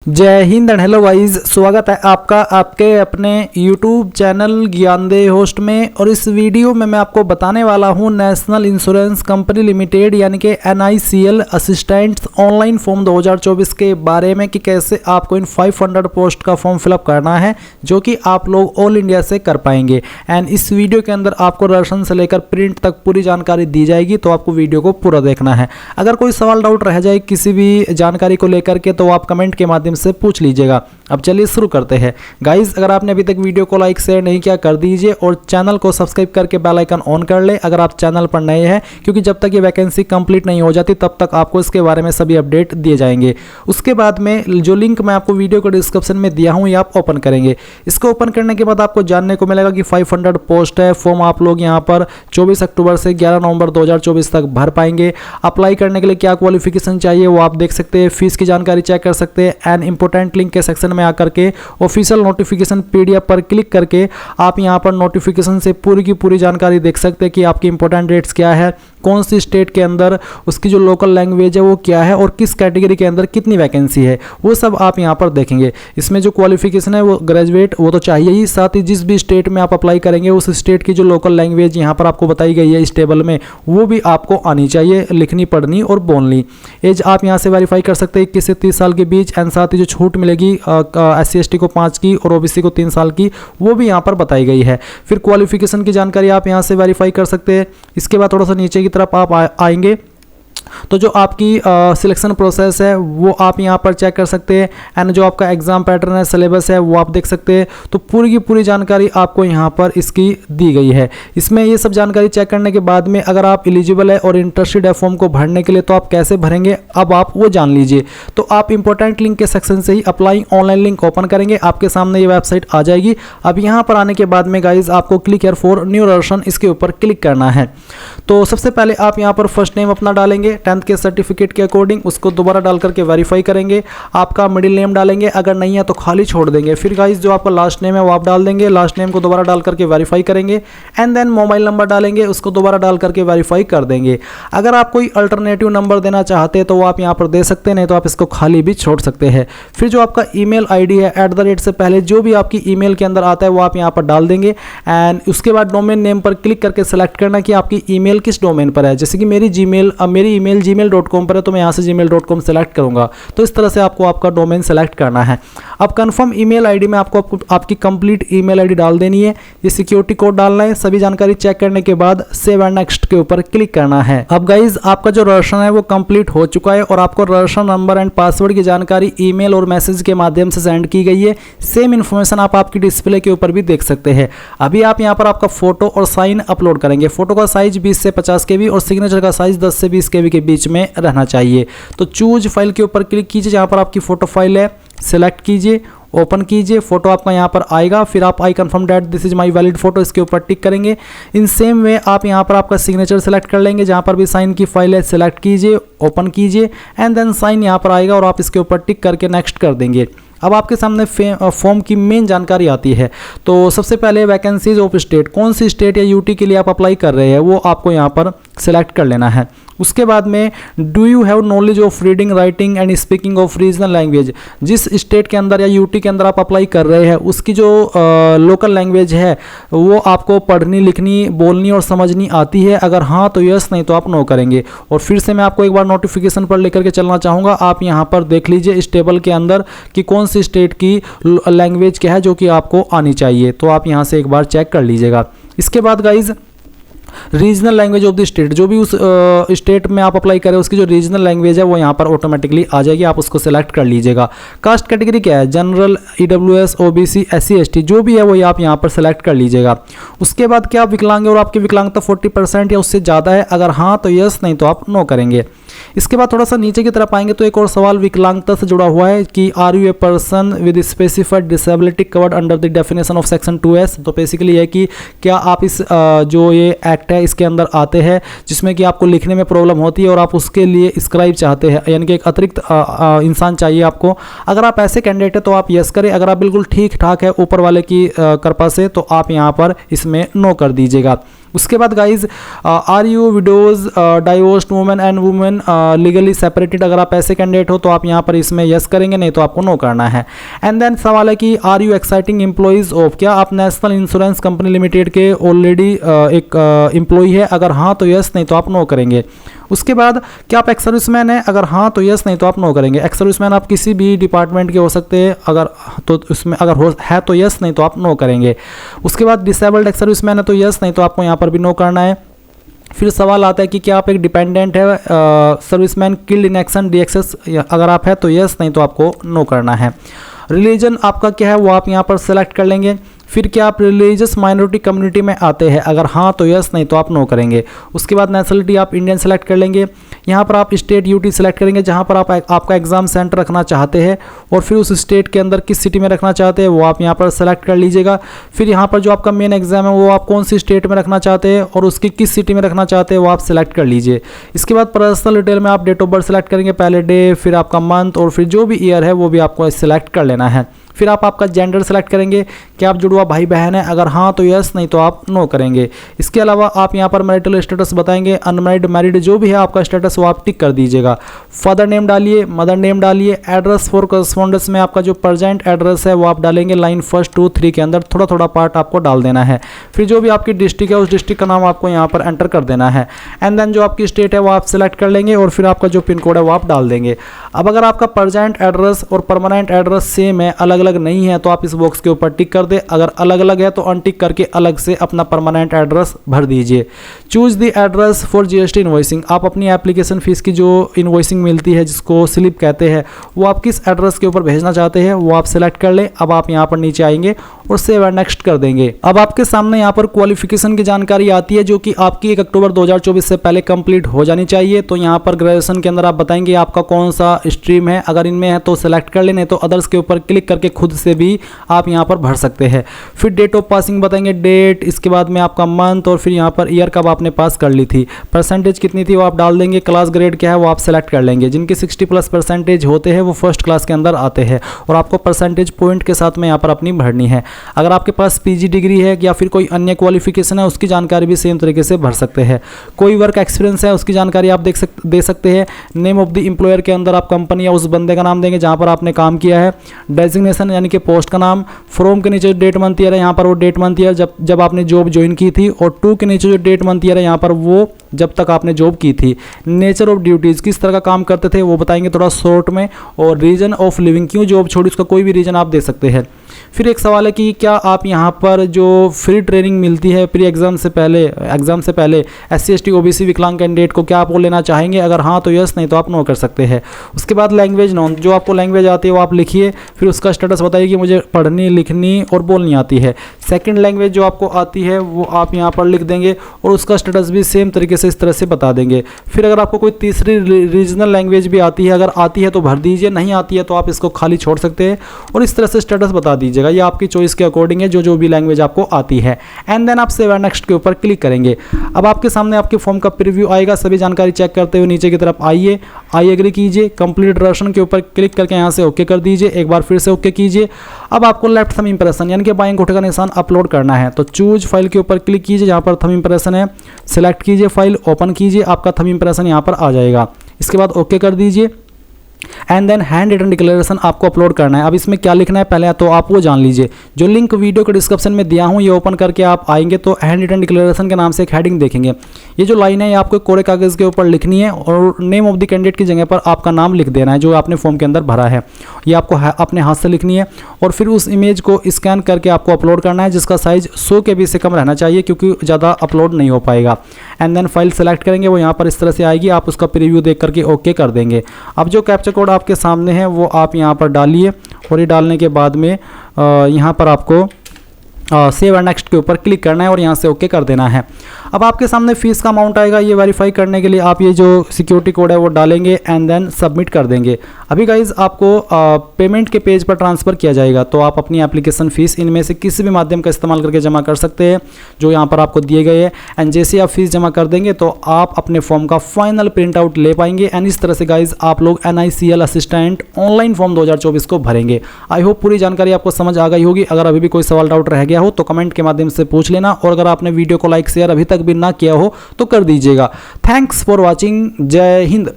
जय Hind and hello guys, स्वागत है आपका आपके अपने YouTube चैनल ज्ञानदेह होस्ट में। और इस वीडियो में मैं आपको बताने वाला हूं नेशनल इंश्योरेंस कंपनी लिमिटेड यानी कि NICL असिस्टेंट्स ऑनलाइन फॉर्म 2024 के बारे में कि कैसे आपको इन 500 पोस्ट का फॉर्म फिलअप करना है, जो कि आप लोग ऑल इंडिया से कर पाएंगे। एंड इस वीडियो के अंदर आपको राशन से लेकर प्रिंट तक पूरी जानकारी दी जाएगी, तो आपको वीडियो को पूरा देखना है। अगर कोई सवाल डाउट रह जाए किसी भी जानकारी को लेकर के, तो आप कमेंट के माध्यम से पूछ लीजिएगा। अब चलिए शुरू करते हैं। गाइस, अगर आपने अभी तक वीडियो को लाइक शेयर नहीं किया कर दीजिए और चैनल को सब्सक्राइब करके बेल आइकन ऑन कर ले अगर आप चैनल पर नए हैं, क्योंकि जब तक ये वैकेंसी कंप्लीट नहीं हो जाती तब तक आपको इसके बारे में सभी अपडेट दिए जाएंगे। उसके बाद में जो लिंक मैं आपको वीडियो को डिस्क्रिप्शन में दिया हूँ, ये आप ओपन करेंगे। इसको ओपन करने के बाद आपको जानने को मिलेगा कि 500 पोस्ट है। फॉर्म आप लोग यहाँ पर 24 अक्टूबर से 11 नवंबर 2024 तक भर पाएंगे। अप्लाई करने के लिए क्या क्वालिफिकेशन चाहिए वो आप देख सकते हैं। फीस की जानकारी चेक कर सकते हैं। एंड इंपॉर्टेंट लिंक के सेक्शन में आकर के ऑफिशियल नोटिफिकेशन PDF पर क्लिक करके आप यहां पर नोटिफिकेशन से पूरी की पूरी जानकारी देख सकते हैं कि आपकी इंपॉर्टेंट डेट्स क्या है, कौन सी स्टेट के अंदर उसकी जो लोकल लैंग्वेज है वो क्या है और किस कैटेगरी के अंदर कितनी वैकेंसी है, वो सब आप यहां पर देखेंगे। इसमें जो क्वालिफिकेशन है वो ग्रेजुएट वो तो चाहिए ही, साथ ही जिस भी स्टेट में आप अप्लाई करेंगे उस स्टेट की जो लोकल लैंग्वेज यहाँ पर आपको बताई गई है इस टेबल में, वो भी आपको आनी चाहिए, लिखनी पढ़नी और बोलनी। एज आप यहाँ से वेरीफाई कर सकते हैं 21 से 30 साल के बीच। एंड साथ ही जो छूट मिलेगी SC ST को 5 की और OBC को 3 साल की, वो भी यहाँ पर बताई गई है। फिर क्वालिफिकेशन की जानकारी आप यहाँ से वेरीफाई कर सकते हैं। इसके बाद थोड़ा सा नीचे की तरफ आप आएंगे तो जो आपकी सिलेक्शन प्रोसेस है वो आप यहाँ पर चेक कर सकते हैं। एंड जो आपका एग्जाम पैटर्न है, सिलेबस है, वो आप देख सकते हैं। तो पूरी की पूरी जानकारी आपको यहाँ पर इसकी दी गई है। इसमें ये सब जानकारी चेक करने के बाद में अगर आप एलिजिबल है और इंटरेस्टेड है फॉर्म को भरने के लिए, तो आप कैसे भरेंगे अब आप वो जान लीजिए। तो आप इंपॉर्टेंट लिंक के सेक्शन से ही अप्लाई ऑनलाइन लिंक ओपन करेंगे, आपके सामने ये वेबसाइट आ जाएगी। अब यहाँ पर आने के बाद में गाइज आपको click here for new ration, इसके ऊपर क्लिक करना है। तो सबसे पहले आप यहाँ पर फर्स्ट नेम अपना डालेंगे 10th के सर्टिफिकेट के अकॉर्डिंग, उसको दोबारा डाल करके वेरीफाई करेंगे। आपका मिडिल नेम डालेंगे, अगर नहीं है तो खाली छोड़ देंगे। फिर गाइस जो आपका लास्ट नेम है वो आप डाल देंगे, लास्ट नेम को दोबारा डाल करके वेरीफाई करेंगे। एंड देन मोबाइल नंबर डालेंगे, उसको दोबारा डाल करके वेरीफाई कर देंगे। अगर आप कोई अल्टरनेटिव नंबर देना चाहते हैं तो वो आप यहाँ पर दे सकते हैं, नहीं तो आप इसको खाली भी छोड़ सकते हैं। फिर जो आपका ईमेल ID है @ से पहले जो भी आपकी ईमेल के अंदर आता है वो आप यहाँ पर डाल देंगे। एंड उसके बाद डोमेन नेम पर क्लिक करके सेलेक्ट करना कि आपकी ईमेल किस डोमेन पर है। जैसे कि मेरी ईमेल gmail.com पर है, तो मैं यहाँ से gmail.com सेलेक्ट करूँगा। तो इस तरह से आपको आपका डोमेन सेलेक्ट करना है। अब कंफर्म ईमेल ID में आपको आपकी कंप्लीट ईमेल ID डाल देनी है। ये सिक्योरिटी कोड डालना है। सभी जानकारी चेक करने के बाद सेव एंड नेक्स्ट के ऊपर क्लिक करना है। अब गाइज आपका जो राशन है वो कंप्लीट हो चुका है और आपको राशन नंबर एंड पासवर्ड की जानकारी ईमेल और मैसेज के माध्यम से सेंड की गई है। सेम इन्फॉर्मेशन आप आपकी डिस्प्ले के ऊपर भी देख सकते हैं। अभी आप यहाँ पर आपका फोटो और साइन अपलोड करेंगे। फोटो का साइज 20 से 50 KB और सिग्नेचर का साइज 10 से 20 KB के बीच में रहना चाहिए। तो चूज फाइल के ऊपर क्लिक कीजिए, जहाँ पर आपकी फोटो फाइल है सिलेक्ट कीजिए, ओपन कीजिए। फोटो आपका यहाँ पर आएगा। फिर आप I confirm that this is my valid photo, इसके ऊपर टिक करेंगे। इन सेम वे आप यहाँ पर आपका सिग्नेचर सेलेक्ट कर लेंगे, जहाँ पर भी साइन की फाइल है सिलेक्ट कीजिए, ओपन कीजिए। एंड देन साइन यहाँ पर आएगा और आप इसके ऊपर टिक करके नेक्स्ट कर देंगे। अब आपके सामने फॉर्म की मेन जानकारी आती है। तो सबसे पहले वैकेंसीज ऑफ स्टेट, कौन सी स्टेट या UT के लिए आप अप्लाई कर रहे हैं वो आपको यहाँ पर सिलेक्ट कर लेना है। उसके बाद में do you have knowledge of reading writing and speaking of regional language, जिस स्टेट के अंदर या UT के अंदर आप अप्लाई कर रहे हैं उसकी जो लोकल लैंग्वेज है वो आपको पढ़नी लिखनी बोलनी और समझनी आती है। अगर हाँ तो यस, नहीं तो आप नो करेंगे। और फिर से मैं आपको एक बार नोटिफिकेशन पर लेकर के चलना चाहूँगा। आप यहाँ पर देख लीजिए इस टेबल के अंदर कि कौन सी स्टेट की लैंग्वेज क्या है जो कि आपको आनी चाहिए। तो आप यहाँ से एक बार चेक कर लीजिएगा। इसके बाद guys regional language of the state, जो भी उस स्टेट में आप अप्लाई करें उसकी जो रीजनल लैंग्वेज है वो यहाँ पर ऑटोमेटिकली आ जाएगी, आप उसको सेलेक्ट कर लीजिएगा। कास्ट कैटेगरी क्या है, general, EWS, OBC, SC ST जो भी है वो आप यहाँ पर सेलेक्ट कर लीजिएगा। उसके बाद क्या आप विकलांग है और आपकी विकलांगता 40% या उससे ज़्यादा है, अगर हाँ तो यस, नहीं तो आप नो करेंगे। इसके बाद थोड़ा सा नीचे की तरफ आएंगे तो एक और सवाल विकलांगता से जुड़ा हुआ है कि are you a person with specified disability covered under the definition of section 2S। तो बेसिकली है कि क्या आप इस जो ये एक्ट है इसके अंदर आते हैं जिसमें कि आपको लिखने में प्रॉब्लम होती है और आप उसके लिए स्क्राइब चाहते हैं, यानी कि एक अतिरिक्त इंसान चाहिए आपको। अगर आप ऐसे कैंडिडेट है तो आप यस करें। अगर आप बिल्कुल ठीक ठाक है ऊपर वाले की कृपा से तो आप यहाँ पर इसमें नो कर दीजिएगा। उसके बाद guys are you widows divorced women and women legally separated, अगर आप ऐसे कैंडिडेट हो तो आप यहाँ पर इसमें यस करेंगे, नहीं तो आपको नो करना है। एंड देन सवाल है कि are you exciting employees of, क्या आप नेशनल इंश्योरेंस कंपनी लिमिटेड के ऑलरेडी एक एम्प्लॉई है, अगर हाँ तो यस, नहीं तो आप नो करेंगे। उसके बाद क्या आप एक्स सर्विसमैन है, अगर हाँ तो यस, नहीं तो आप नो करेंगे। एक्स सर्विसमैन आप किसी भी डिपार्टमेंट के हो सकते हैं, अगर तो उसमें अगर हो है तो यस, नहीं तो आप नो करेंगे। उसके बाद डिसेबल्ड एक्स सर्विसमैन है तो यस, नहीं तो आपको यहाँ पर भी नो करना है। फिर सवाल आता है कि क्या आप एक डिपेंडेंट है serviceman killed in action DXS, अगर आप है तो यस, नहीं तो आपको नो करना है। रिलीजन आपका क्या है वो आप यहाँ पर सेलेक्ट कर लेंगे। फिर क्या आप रिलीजियस माइनॉरिटी कम्युनिटी में आते हैं, अगर हाँ तो यस, नहीं तो आप नो करेंगे। उसके बाद नेशनलिटी आप इंडियन सेलेक्ट कर लेंगे। यहाँ पर आप स्टेट यूटी सेलेक्ट करेंगे जहाँ पर आप आपका एग्जाम सेंटर रखना चाहते हैं, और फिर उस स्टेट के अंदर किस सिटी में रखना चाहते हैं वो आप यहाँ पर सेलेक्ट कर लीजिएगा। फिर यहाँ पर जो आपका मेन एग्जाम है वो आप कौन सी स्टेट में रखना चाहते हैं और उसकी किस सिटी में रखना चाहते हैं वो आप सेलेक्ट कर लीजिए। इसके बाद पर्सनल डिटेल में आप डेट ऑफ बर्थ सेलेक्ट करेंगे, पहले डे, फिर आपका मंथ, और फिर जो भी ईयर है वो भी आपको सेलेक्ट कर लेना है। फिर आप आपका जेंडर सेलेक्ट करेंगे, क्या आप जुड़वा भाई बहन है, अगर हाँ तो यस, नहीं तो आप नो करेंगे। इसके अलावा आप यहाँ पर मैरिटल स्टेटस बताएंगे, अनमैरिड, मैरिड, जो भी है आपका स्टेटस वो आप टिक कर दीजिएगा। फादर नेम डालिए, मदर नेम डालिए। एड्रेस फॉर करस्पॉन्डेंस में आपका जो प्रेजेंट एड्रेस है वो आप डालेंगे लाइन 1, 2, 3 के अंदर, थोड़ा थोड़ा पार्ट आपको डाल देना है। फिर जो भी आपकी डिस्ट्रिक्ट है उस डिस्ट्रिक्ट का नाम आपको यहाँ पर एंटर कर देना है। एंड देन जो आपकी स्टेट है वो आप सेलेक्ट कर लेंगे, और फिर आपका जो पिन कोड है वो आप डाल देंगे। अब अगर आपका प्रेजेंट एड्रेस और परमानेंट एड्रेस सेम है, अलग अलग नहीं है, तो आप इस बॉक्स के ऊपर टिक कर दे। अगर अलग अलग है तो अनटिक करके अलग से अपना परमानेंट एड्रेस भर दीजिए। Choose the address for GST invoicing, आप अपनी एप्लीकेशन फीस की जो इनवॉइसिंग मिलती है जिसको स्लिप कहते हैं वो आप किस एड्रेस के ऊपर भेजना चाहते हैं वो आप सेलेक्ट कर लें। अब आप यहाँ पर नीचे आएंगे और सेव एंड नेक्स्ट कर देंगे। अब आपके सामने यहाँ पर क्वालिफिकेशन की जानकारी आती है जो कि आपकी 1 अक्टूबर 2024 से पहले कंप्लीट हो जानी चाहिए। तो यहाँ पर ग्रेजुएशन के अंदर आप बताएंगे आपका कौन सा स्ट्रीम है, अगर इनमें है तो सेलेक्ट कर लें, तो अदर्स के ऊपर क्लिक करके खुद से भी आप यहाँ पर भर सकते हैं। फिर डेट ऑफ पासिंग बताएंगे, डेट, इसके बाद में आपका मंथ, और फिर यहाँ पर ईयर कब आपने पास कर ली थी, परसेंटेज कितनी थी वो आप डाल देंगे, क्लास ग्रेड क्या है वो आप सेलेक्ट कर लेंगे। जिनके 60+ परसेंटेज होते हैं वो फर्स्ट क्लास के अंदर आते हैं, और आपको परसेंटेज पॉइंट के साथ में यहाँ पर अपनी भरनी है। अगर आपके पास PG डिग्री है या फिर कोई अन्य क्वालिफिकेशन है उसकी जानकारी भी सेम तरीके से भर सकते हैं। कोई वर्क एक्सपीरियंस है उसकी जानकारी आप दे सकते हैं। नेम ऑफ द एम्प्लॉयर के अंदर आप कंपनी या उस बंदे का नाम देंगे जहाँ पर आपने काम किया है। डेजिग्नेशन यानी कि पोस्ट का नाम। फ्रॉम के नीचे डेट मंथ ईयर है यहाँ पर वो डेट मंथ ईयर जब आपने जॉब ज्वाइन की थी, और टू के नीचे जो डेट मंथ ईयर है यहाँ पर वो जब तक आपने जॉब की थी। नेचर ऑफ ड्यूटीज़, किस तरह का काम करते थे वो बताएंगे थोड़ा शॉर्ट में, और रीजन ऑफ लिविंग, क्यों जॉब छोड़ी उसका कोई भी रीजन आप दे सकते हैं। फिर एक सवाल है कि क्या आप यहाँ पर जो फ्री ट्रेनिंग मिलती है प्री एग्ज़ाम से पहले SC ST OBC विकलांग कैंडिडेट को, क्या आप वो लेना चाहेंगे, अगर हाँ तो यस, नहीं तो आप नो कर सकते हैं। उसके बाद लैंग्वेज नॉन, जो आपको लैंग्वेज आती है वो आप लिखिए, फिर उसका स्टेटस बताइए कि मुझे पढ़नी, लिखनी और बोलनी आती है। सेकंड लैंग्वेज जो आपको आती है वो आप यहाँ पर लिख देंगे, और उसका स्टेटस भी सेम तरीके से इस तरह से बता देंगे। फिर अगर आपको कोई तीसरी रीजनल लैंग्वेज भी आती है, अगर आती है तो भर दीजिए, नहीं आती है तो आप इसको खाली छोड़ सकते हैं, और इस तरह से स्टेटस बता दीजिएगा। ये आपकी चॉइस के अकॉर्डिंग है, जो भी लैंग्वेज आपको आती है। एंड देन आप सेव एंड नेक्स्ट के ऊपर क्लिक करेंगे। अब आपके सामने आपके फॉर्म का प्रीव्यू आएगा। सभी जानकारी चेक करते हुए नीचे की तरफ आइए, आई एग्री कीजिए, कंप्लीट ड्यूरेशन के ऊपर क्लिक करके यहाँ से ओके कर दीजिए। एक बार फिर से ओके कीजिए। अब आपको लेफ्ट थंब इंप्रेशन यानी कि बाएं अंगूठे का निशान अपलोड करना है, तो चूज फाइल के ऊपर क्लिक कीजिए, जहाँ पर थंब इंप्रेशन है सिलेक्ट कीजिए, फाइल ओपन कीजिए, आपका थंब इंप्रेशन यहाँ पर आ जाएगा। इसके बाद ओके कर दीजिए। And then hand written declaration आपको अपलोड करना है। अब इसमें क्या लिखना है पहले तो आप वो जान लीजिए। जो लिंक वीडियो के डिस्क्रिप्शन में दिया हूँ ये ओपन करके आप आएंगे तो हैंड रिटन डिक्लेरेशन के नाम से एक हेडिंग देखेंगे। ये जो लाइन है ये आपको कोरे कागज़ के ऊपर लिखनी है, और नेम ऑफ द कैंडिडेट की जगह पर आपका नाम लिख देना है जो आपने फॉर्म के अंदर भरा है। ये आपको अपने हाथ से लिखनी है, और फिर उस इमेज को स्कैन करके आपको अपलोड करना है, जिसका साइज 100 KB से कम रहना चाहिए क्योंकि ज़्यादा अपलोड नहीं हो पाएगा। एंड देन फाइल सेलेक्ट करेंगे, वो यहाँ पर इस तरह से आएगी, आप उसका प्रीव्यू देख करके ओके कर देंगे। अब जो कैप्चा कोड आपके सामने है वो आप यहाँ पर डालिए, और ये डालने के बाद में यहाँ पर आपको सेव एंड नेक्स्ट के ऊपर क्लिक करना है और यहाँ से ओके कर देना है। अब आपके सामने फीस का अमाउंट आएगा, ये वेरीफाई करने के लिए आप ये जो सिक्योरिटी कोड है वो डालेंगे एंड देन सबमिट कर देंगे। अभी गाइज आपको पेमेंट के पेज पर ट्रांसफ़र किया जाएगा, तो आप अपनी एप्लीकेशन फ़ीस इनमें से किसी भी माध्यम का इस्तेमाल करके जमा कर सकते हैं जो यहाँ पर आपको दिए गए हैं। एंड जैसे आप फीस जमा कर देंगे तो आप अपने फॉर्म का फाइनल प्रिंट आउट ले पाएंगे। एंड इस तरह से गाइज आप लोग NICL असिस्टेंट ऑनलाइन फॉर्म 2024 को भरेंगे। आई होप पूरी जानकारी आपको समझ आ गई होगी। अगर अभी भी कोई सवाल डाउट रह गया हो तो कमेंट के माध्यम से पूछ लेना, और अगर आपने वीडियो को लाइक शेयर अभी तक तक भी ना किया हो तो कर दीजिएगा। Thanks for watching. जय हिंद।